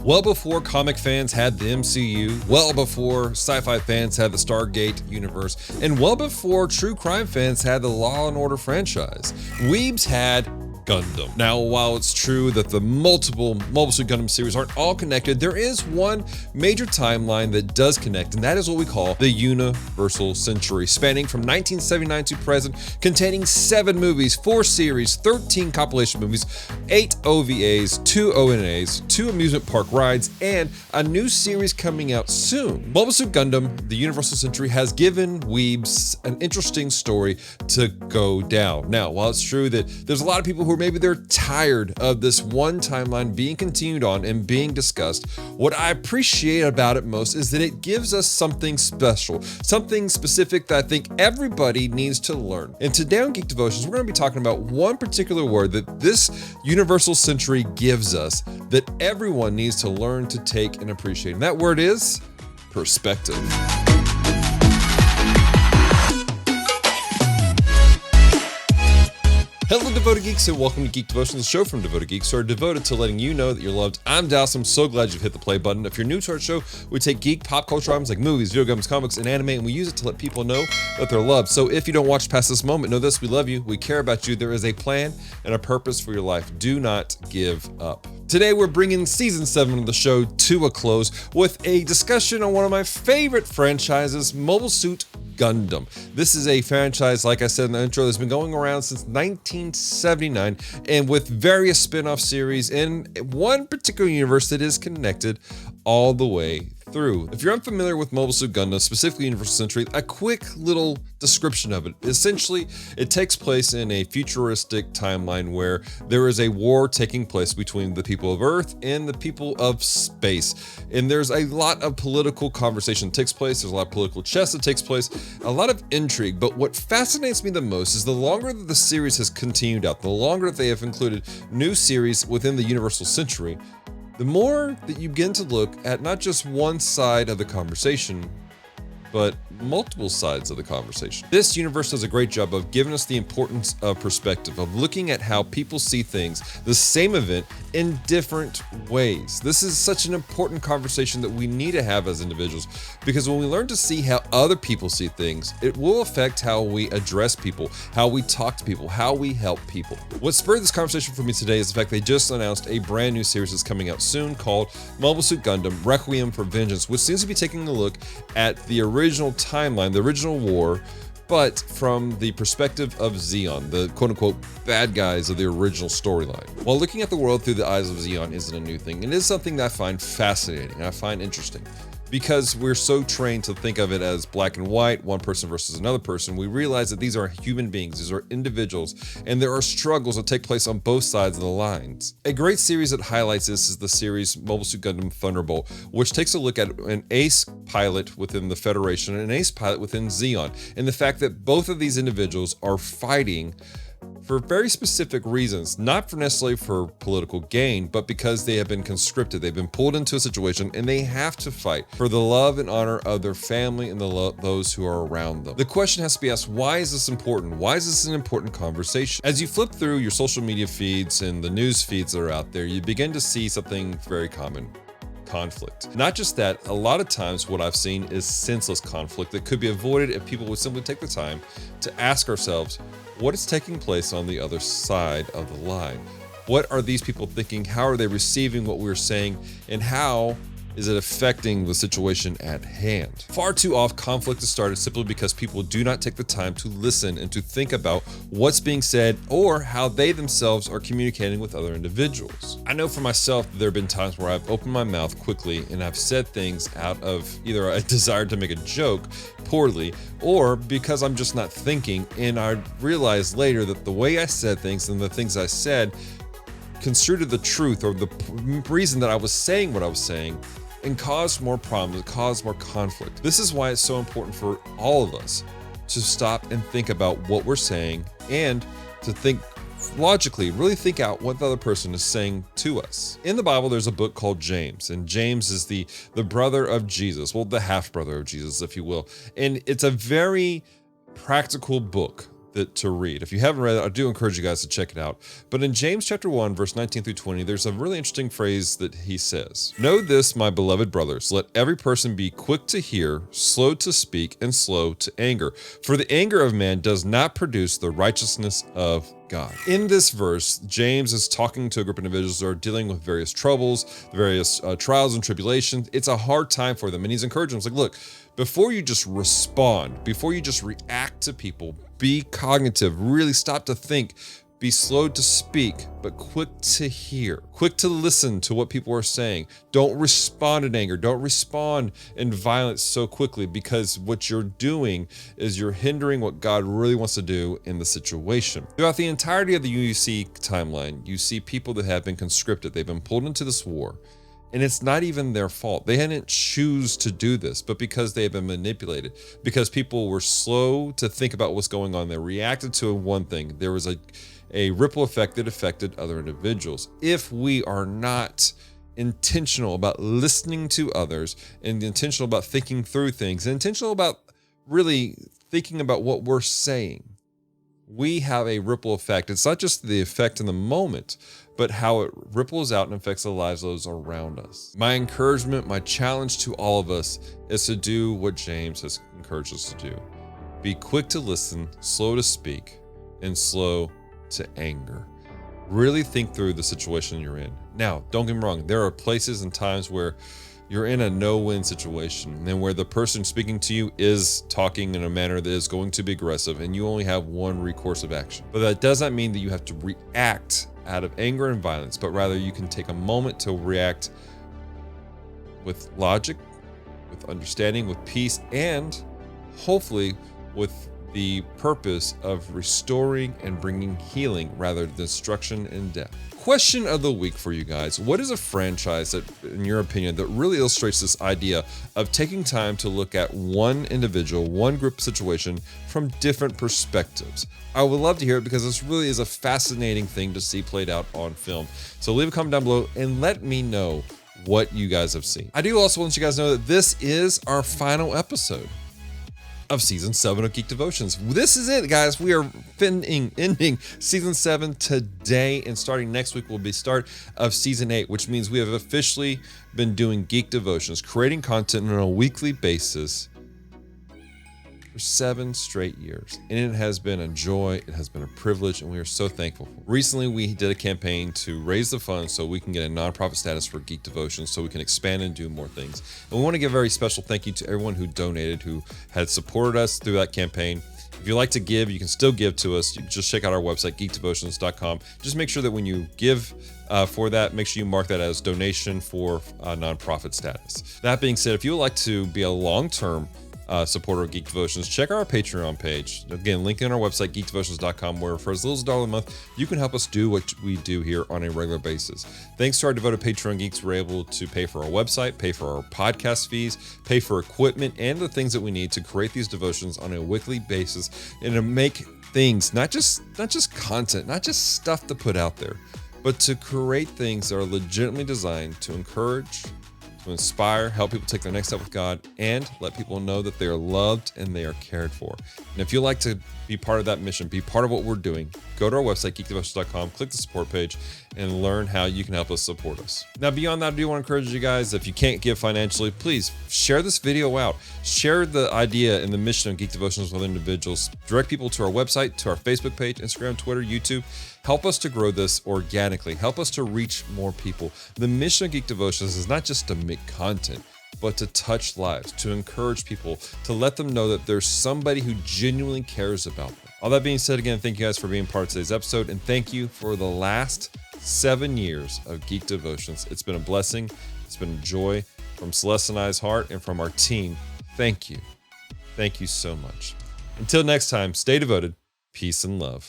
Well before comic fans had the MCU, well before sci-fi fans had the Stargate universe, and well before true crime fans had the Law and Order franchise, weebs had Gundam. Now, while it's true that the multiple Mobile Suit Gundam series aren't all connected, there is one major timeline that does connect, and that is what we call the Universal Century, spanning from 1979 to present, containing 7 movies, 4 series, 13 compilation movies, 8 OVAs, 2 ONAs, 2 amusement park rides, and a new series coming out soon. Mobile Suit Gundam, the Universal Century, has given weebs an interesting story to go down. Now, while it's true that there's a lot of people who maybe they're tired of this one timeline being continued on and being discussed, what I appreciate about it most is that it gives us something special, something specific that I think everybody needs to learn. And today on Geek Devotions, we're going to be talking about one particular word that this Universal Century gives us that everyone needs to learn to take and appreciate. And that word is perspective. Hello, Devoted Geeks, and welcome to Geek Devotions, a show from Devoted Geeks who are devoted to letting you know that you're loved. I'm Dalton. I'm so glad you've hit the play button. If you're new to our show, we take geek pop culture items like movies, video games, comics, and anime, and we use it to let people know that they're loved. So if you don't watch past this moment, know this: we love you, we care about you. There is a plan and a purpose for your life. Do not give up. Today, we're bringing season 7 of the show to a close with a discussion on one of my favorite franchises, Mobile Suit Gundam. This is a franchise, like I said in the intro, that's been going around since 1979 and with various spin-off series in one particular universe that is connected all the way through. If you're unfamiliar with Mobile Suit Gundam, specifically Universal Century, a quick little description of it. Essentially, it takes place in a futuristic timeline where there is a war taking place between the people of Earth and the people of space. And there's a lot of political conversation that takes place. There's a lot of political chess that takes place, a lot of intrigue. But what fascinates me the most is the longer that the series has continued out, the longer that they have included new series within the Universal Century, the more that you begin to look at not just one side of the conversation, but multiple sides of the conversation. This universe does a great job of giving us the importance of perspective, of looking at how people see things, the same event, in different ways. This is such an important conversation that we need to have as individuals, because when we learn to see how other people see things, it will affect how we address people, how we talk to people, how we help people. What spurred this conversation for me today is the fact they just announced a brand new series that's coming out soon called Mobile Suit Gundam Requiem for Vengeance, which seems to be taking a look at the original timeline, the original war, but from the perspective of Zeon, the quote-unquote bad guys of the original storyline. While looking at the world through the eyes of Zeon isn't a new thing, it is something that I find fascinating, I find interesting. Because we're so trained to think of it as black and white, one person versus another person, we realize that these are human beings, these are individuals, and there are struggles that take place on both sides of the lines. A great series that highlights this is the series Mobile Suit Gundam Thunderbolt, which takes a look at an ace pilot within the Federation and an ace pilot within Zeon, and the fact that both of these individuals are fighting for very specific reasons, not necessarily for political gain, but because they have been conscripted, they've been pulled into a situation and they have to fight for the love and honor of their family and those who are around them. The question has to be asked, why is this important? Why is this an important conversation? As you flip through your social media feeds and the news feeds that are out there, you begin to see something very common: conflict. Not just that, a lot of times what I've seen is senseless conflict that could be avoided if people would simply take the time to ask ourselves, what is taking place on the other side of the line? What are these people thinking? How are they receiving what we're saying? And how is it affecting the situation at hand? Far too often, conflict is started simply because people do not take the time to listen and to think about what's being said or how they themselves are communicating with other individuals. I know for myself, there have been times where I've opened my mouth quickly and I've said things out of either a desire to make a joke poorly or because I'm just not thinking, and I realized later that the way I said things and the things I said construed the truth or the reason that I was saying what I was saying and caused more problems, caused more conflict. This is why it's so important for all of us to stop and think about what we're saying and to think logically, really think out what the other person is saying to us. In the Bible, there's a book called James, and James is the brother of Jesus, the half-brother of Jesus, if you will. And it's a very practical book to read. If you haven't read it, I do encourage you guys to check it out. But in James chapter 1, verse 19 through 20, there's a really interesting phrase that he says. Know this, my beloved brothers, let every person be quick to hear, slow to speak, and slow to anger. For the anger of man does not produce the righteousness of God. In this verse, James is talking to a group of individuals who are dealing with various troubles, various trials and tribulations. It's a hard time for them. And he's encouraging them. It's like, look, before you just respond, before you just react to people, be cognitive, really stop to think, be slow to speak, but quick to hear, quick to listen to what people are saying. Don't respond in anger. Don't respond in violence so quickly, because what you're doing is you're hindering what God really wants to do in the situation. Throughout the entirety of the UC timeline, you see people that have been conscripted. They've been pulled into this war. And it's not even their fault. They didn't choose to do this, but because they have been manipulated, because people were slow to think about what's going on, they reacted to one thing. There was a ripple effect that affected other individuals. If we are not intentional about listening to others, and intentional about thinking through things, and intentional about really thinking about what we're saying, we have a ripple effect. It's not just the effect in the moment, but how it ripples out and affects the lives of those around us. My encouragement, my challenge to all of us is to do what James has encouraged us to do. Be quick to listen, slow to speak, and slow to anger. Really think through the situation you're in. Now, don't get me wrong, there are places and times where you're in a no-win situation, and where the person speaking to you is talking in a manner that is going to be aggressive, and you only have one recourse of action. But that does not mean that you have to react out of anger and violence, but rather you can take a moment to react with logic, with understanding, with peace, and hopefully with the purpose of restoring and bringing healing rather than destruction and death. Question of the week for you guys. What is a franchise that, in your opinion, that really illustrates this idea of taking time to look at one individual, one group situation from different perspectives? I would love to hear it, because this really is a fascinating thing to see played out on film. So leave a comment down below and let me know what you guys have seen. I do also want you guys to know that this is our final episode of season 7 of Geek Devotions. This is it, guys. We are ending season 7 today, and starting next week will be start of season 8, which means we have officially been doing Geek Devotions, creating content on a weekly basis for 7 straight years. And it has been a joy, it has been a privilege, and we are so thankful. Recently, we did a campaign to raise the funds so we can get a nonprofit status for Geek Devotions, so we can expand and do more things. And we want to give a very special thank you to everyone who donated, who had supported us through that campaign. If you like to give, you can still give to us. You can just check out our website, geekdevotions.com. Just make sure that when you give for that, make sure you mark that as donation for nonprofit status. That being said, if you would like to be a long-term supporter of Geek Devotions, check out our Patreon page. Again, link in our website, geekdevotions.com, where for as little as $1 a month, you can help us do what we do here on a regular basis. Thanks to our devoted Patreon geeks, we're able to pay for our website, pay for our podcast fees, pay for equipment, and the things that we need to create these devotions on a weekly basis, and to make things, not just content, not just stuff to put out there, but to create things that are legitimately designed to encourage, to inspire, help people take their next step with God, and let people know that they are loved and they are cared for. And if you'd like to be part of that mission, be part of what we're doing, go to our website, geekdevotions.com, click the support page, and learn how you can help us support us. Now, beyond that, I do want to encourage you guys, if you can't give financially, please share this video out. Share the idea and the mission of Geek Devotions with individuals. Direct people to our website, to our Facebook page, Instagram, Twitter, YouTube. Help us to grow this organically. Help us to reach more people. The mission of Geek Devotions is not just to make content, but to touch lives, to encourage people, to let them know that there's somebody who genuinely cares about them. All that being said, again, thank you guys for being part of today's episode, and thank you for the last 7 years of Geek Devotions. It's been a blessing. It's been a joy from Celeste and I's heart, and from our team. Thank you. Thank you so much. Until next time, stay devoted. Peace and love.